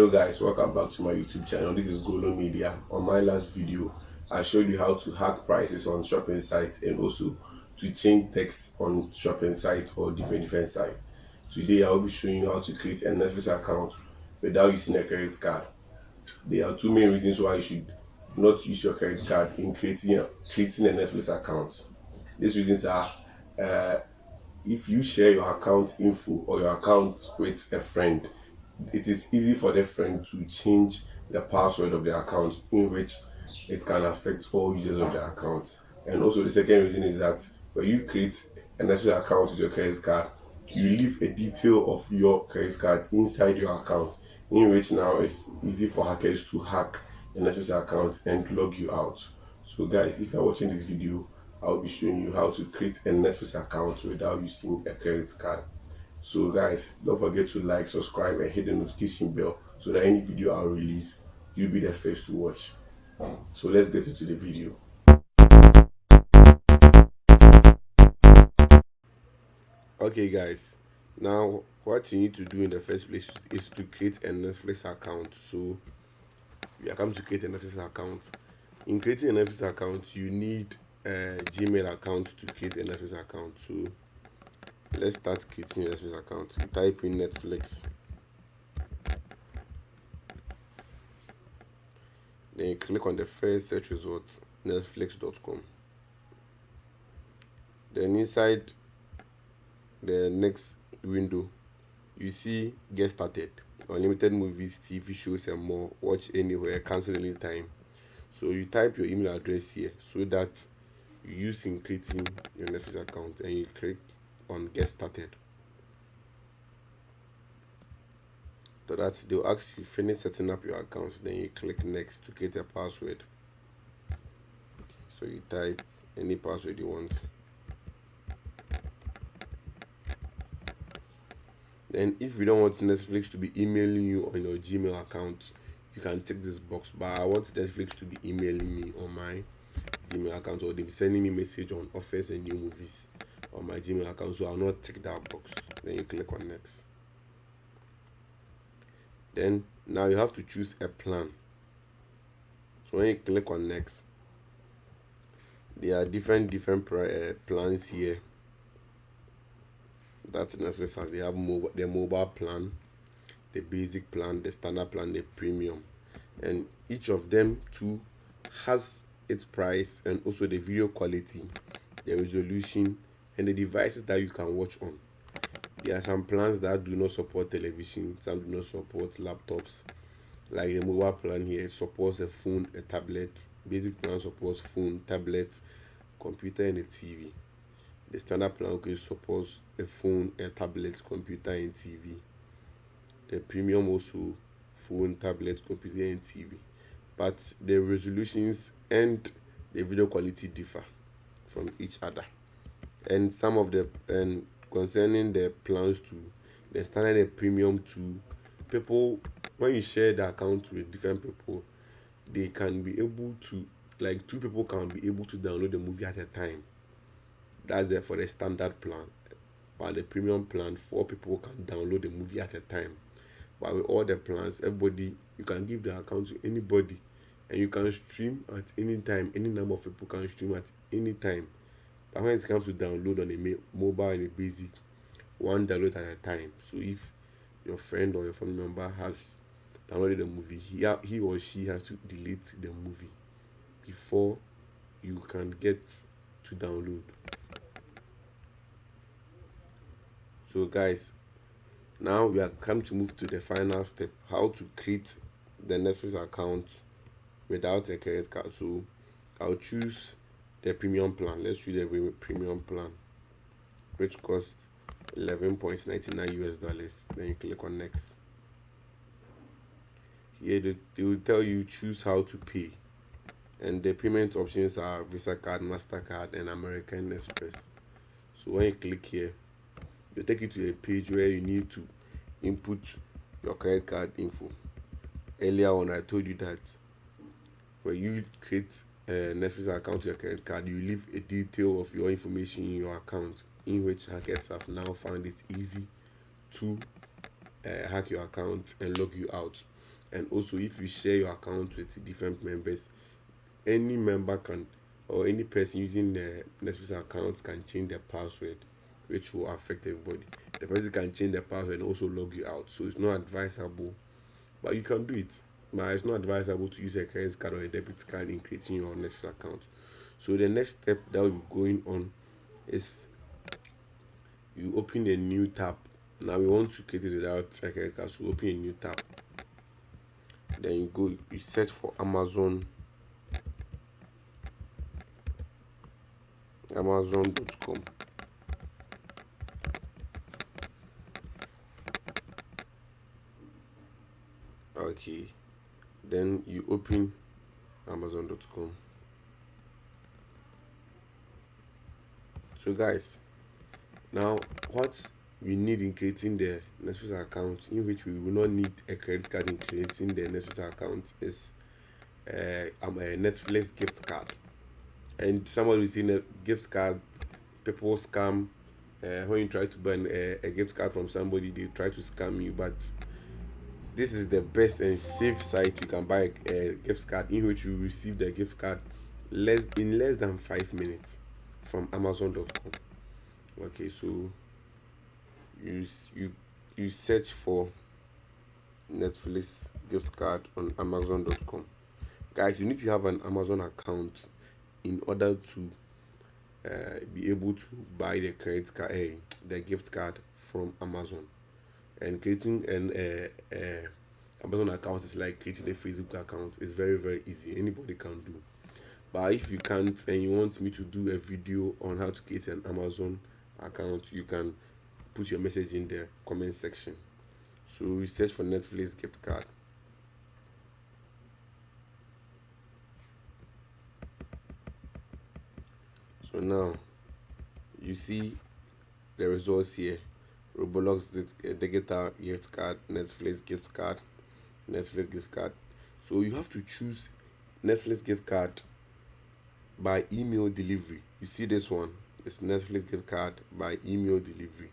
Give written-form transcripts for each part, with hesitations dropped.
Hello guys, welcome back to my YouTube channel. This is Golow Media. On my last video, I showed you how to hack prices on shopping sites and also to change text on shopping sites or different sites. Today I'll be showing you how to create a Netflix account without using a credit card. There are two main reasons why you should not use your credit card in creating a Netflix account. These reasons are if you share your account info or your account with a friend, it is easy for the friend to change the password of the account, in which it can affect all users of the account. And also the second reason is that when you create a Netflix account with your credit card, you leave a detail of your credit card inside your account, in which now it's easy for hackers to hack a Netflix account and log you out. So guys, if you're watching this video, I'll be showing you how to create a Netflix account without using a credit card. So guys, don't forget to like, subscribe and hit the notification bell so that any video I release, you'll be the first to watch. So let's get into the video. Okay guys, now what you need to do in the first place is to create a Netflix account. So we are coming to create a Netflix account. In creating a Netflix account, you need a Gmail account to create a Netflix account. So let's start creating a Netflix account. You type in Netflix, then you click on the first search result, netflix.com. Then inside the next window, you see get started, unlimited movies, TV shows and more, watch anywhere, cancel anytime. So you type your email address here so that you use in creating your Netflix account, and you click on get started. So that they'll ask you finish setting up your account, then you click next to create a password. So you type any password you want. Then if you don't want Netflix to be emailing you on your Gmail account, you can tick this box. But I want Netflix to be emailing me on my Gmail account, or they be sending me message on offers and new movies on my Gmail account, so I'll not tick that box. Then you click on next. Then now you have to choose a plan. So when you click on next, there are different plans here that Netflix has. They have the mobile plan, the basic plan, the standard plan, the premium, and each of them too has its price and also the video quality, the resolution, and the devices that you can watch on. There are some plans that do not support television, some do not support laptops. Like the mobile plan here supports a phone, a tablet. Basic plan supports phone, tablet, computer, and a TV. The standard plan supports a phone, a tablet, computer, and TV. The premium also phone, tablet, computer, and TV. But the resolutions and the video quality differ from each other. And some of the concerning the plans to the standard and premium to people, when you share the account with different people, they can be able to, like, two people can be able to download the movie at a time. That's there for the standard plan. But the premium plan, 4 people can download the movie at a time. But with all the plans, everybody, you can give the account to anybody and you can stream at any time. Any number of people can stream at any time. But when it comes to download on a mobile and a basic, one download at a time. So if your friend or your family member has downloaded the movie, he or she has to delete the movie before you can get to download. So guys, now we are come to move to the final step, how to create the Netflix account without a credit card. So I'll choose the premium plan. Let's choose the premium plan, which costs $11.99. Then you click on next. Here they will tell you choose how to pay, and the payment options are Visa card, MasterCard, and American Express. So when you click here, they take you to a page where you need to input your credit card info. Earlier on, I told you that when you create a Netflix account with your credit card, you leave a detail of your information in your account, in which hackers have now found it easy to hack your account and log you out. And also, if you share your account with different members, any member can, or any person using the Netflix account can change the password, which will affect everybody. The person can change the password and also log you out. So it's not advisable, but you can do it. But it's not advisable to use a credit card or a debit card in creating your Netflix account. So the next step that will be going on is you open a new tab. Now we want to create it without a credit card, so open a new tab. Then you search for Amazon.com. Okay, then you open Amazon.com. So guys, now what we need in creating the Netflix account, in which we will not need a credit card in creating the Netflix account, is a Netflix gift card. And somebody will see a gift card, people scam. When you try to buy a gift card from somebody, they try to scam you. But this is the best and safe site you can buy a gift card, in which you receive the gift card less than 5 minutes from Amazon.com. Okay, so you you you search for Netflix gift card on Amazon.com. Guys, you need to have an Amazon account in order to be able to buy the credit card, the gift card from Amazon. And creating an Amazon account is like creating a Facebook account. It's very very easy. Anybody can do. But if you can't and you want me to do a video on how to create an Amazon account, you can put your message in the comment section. So we search for Netflix gift card. So now you see the results here. Roblox digital gift card, Netflix gift card, Netflix gift card. So you have to choose Netflix gift card by email delivery. You see this one, it's Netflix gift card by email delivery.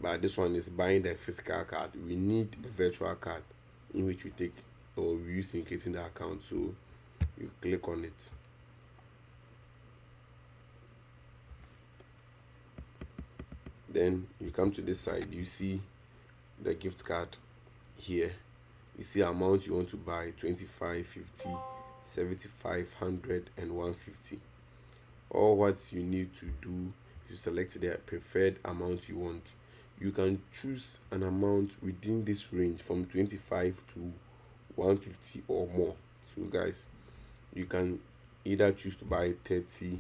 But this one is buying the physical card. We need a virtual card in which we take or we use in creating the account. So you click on it. Then you come to this side, you see the gift card here. You see amount you want to buy: 25, 50, 75, 100 and 150. All what you need to do is select the preferred amount you want. You can choose an amount within this range from 25 to 150 or more. So guys, you can either choose to buy 30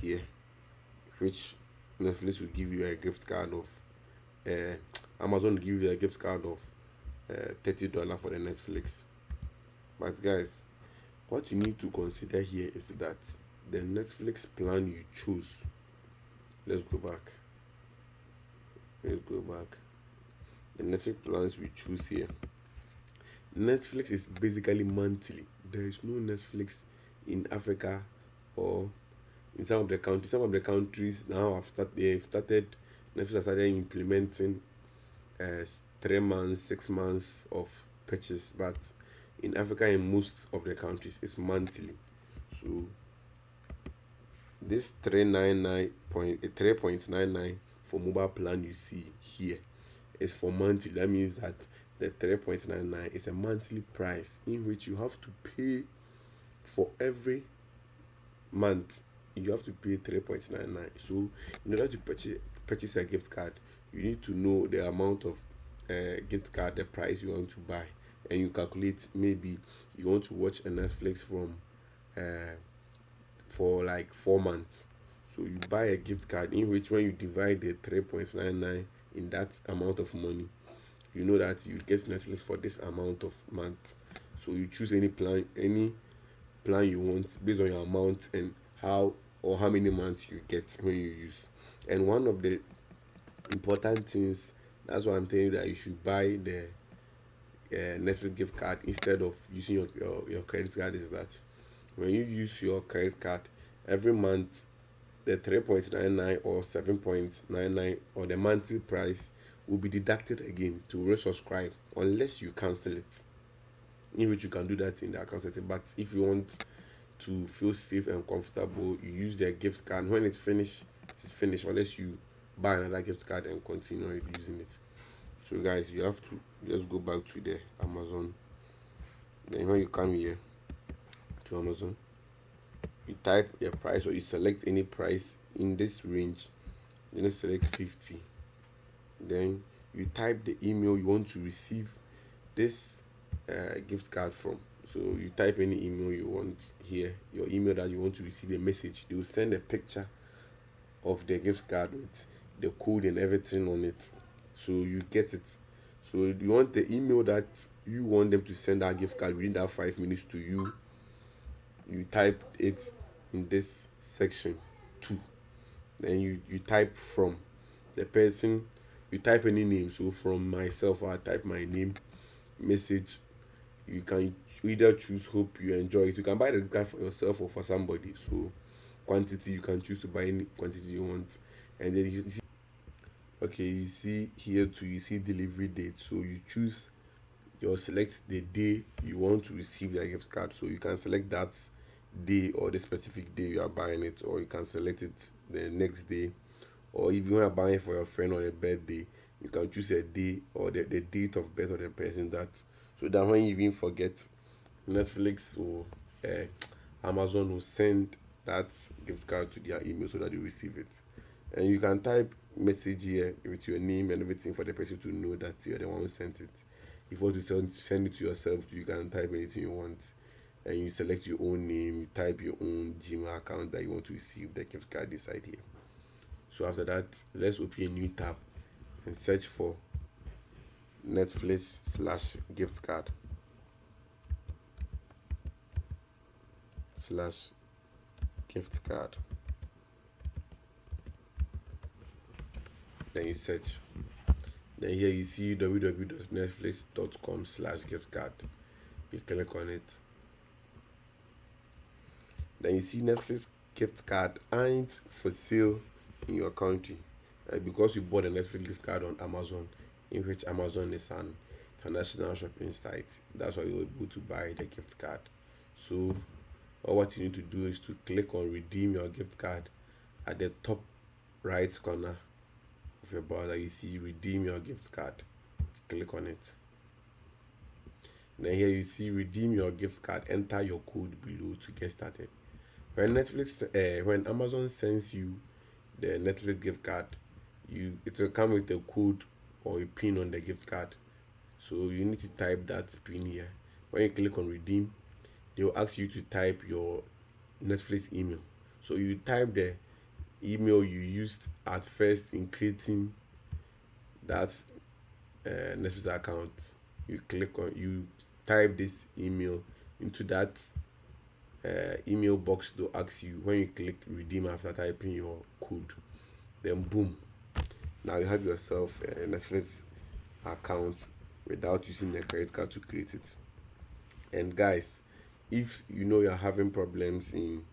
here, which Netflix will give you a gift card of Amazon will give you a gift card of $30 for the Netflix. But guys, what you need to consider here is that the Netflix plan you choose, let's go back, the Netflix plans we choose here, Netflix is basically monthly. There is no Netflix in Africa or in some of the countries. Some of the countries now they've started, Netflix has started implementing 3 months, 6 months of purchase, but in Africa, in most of the countries, it's monthly. So this 3.99 for mobile plan you see here is for monthly. That means that the 3.99 is a monthly price in which you have to pay for every month. You have to pay 3.99. So in order to purchase a gift card, you need to know the amount of gift card, the price you want to buy, and you calculate. Maybe you want to watch a Netflix from for like 4 months. So you buy a gift card in which, when you divide the 3.99 in that amount of money, you know that you get Netflix for this amount of month. So you choose any plan you want based on your amount and how many months you get when you use. And one of the important things, that's why I'm telling you that you should buy the Netflix gift card instead of using your credit card, is that when you use your credit card every month, the 3.99 or 7.99 or the monthly price will be deducted again to resubscribe unless you cancel it. in which you can do that in the account setting. But if you want to feel safe and comfortable, you use the gift card. When it's finished unless you buy another gift card and continue using it. So guys, you have to just go back to the Amazon. Then when you come here to Amazon, you type a price or you select any price in this range, then you select 50. Then you type the email you want to receive this gift card from. So you type any email you want here, your email that you want to receive a message. They will send a picture of the gift card with the code and everything on it, so you get it. So you want the email that you want them to send that gift card within that 5 minutes to you. You type it in this section 2. Then you type from the person, you type any name. So from myself, I type my name, message. You can either choose hope you enjoy it. You can buy the card for yourself or for somebody. So quantity, you can choose to buy any quantity you want. And then you see, okay, you see here too, you see delivery date. So you choose, you select the day you want to receive the gift card. So you can select that day or the specific day you are buying it, or you can select it the next day. Or if you are buying for your friend on a birthday, you can choose a day or the date of birth of the person, that so that when you even forget, Netflix or Amazon will send that gift card to their email so that you receive it. And you can type message here with your name and everything for the person to know that you're the one who sent it. If you want to send it to yourself, you can type anything you want, and you select your own name, you type your own Gmail account that you want to receive the gift card inside here. So after that, let's open a new tab and search for Netflix/gift card slash gift card. Then you search. Then here you see www.netflix.com/gift card. You click on it. Then you see Netflix gift card ain't for sale in your country, because you bought a Netflix gift card on Amazon, in which Amazon is an international shopping site. That's why you're able to buy the gift card. So all what you need to do is to click on redeem your gift card at the top right corner of your browser. You see redeem your gift card. Click on it. Then here you see redeem your gift card. Enter your code below to get started. When Amazon sends you the Netflix gift card, it will come with a code or a pin on the gift card. So you need to type that pin here. When you click on redeem, they will ask you to type your Netflix email. So you type the email you used at first in creating that Netflix account. You type this email into that email box. They'll ask you when you click redeem after typing your code. Then boom, now you have yourself a Netflix account without using the credit card to create it. And guys, if you know you're having problems in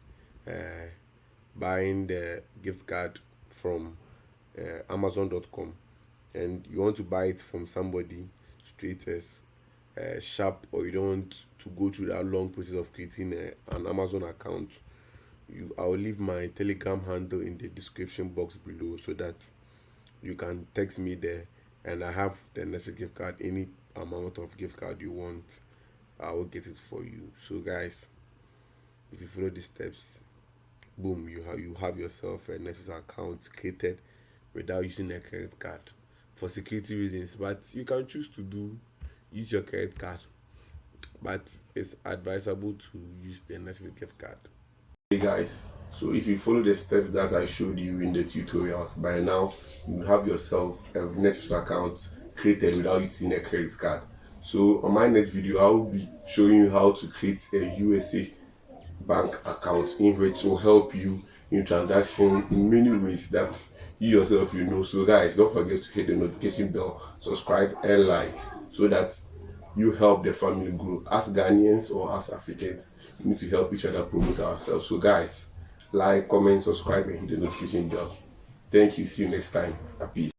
buying the gift card from Amazon.com, and you want to buy it from somebody straight as sharp, or you don't want to go through that long process of creating an Amazon account, I'll leave my Telegram handle in the description box below so that you can text me there, and I have the Netflix gift card. Any amount of gift card you want, I will get it for you. So guys, if you follow these steps, boom, you have yourself a Netflix account created without using a credit card for security reasons. But you can choose to use your credit card, but it's advisable to use the Netflix gift card. Hey guys, so if you follow the steps that I showed you in the tutorials, by now you have yourself a Netflix account created without using a credit card. So on my next video, I will be showing you how to create a USA bank account, in which will help you in transaction in many ways that you yourself know. So guys, don't forget to hit the notification bell, subscribe and like, so that you help the family grow. As Ghanaians or as Africans, we need to help each other promote ourselves. So guys, like, comment, subscribe and hit the notification bell. Thank you. See you next time. Peace.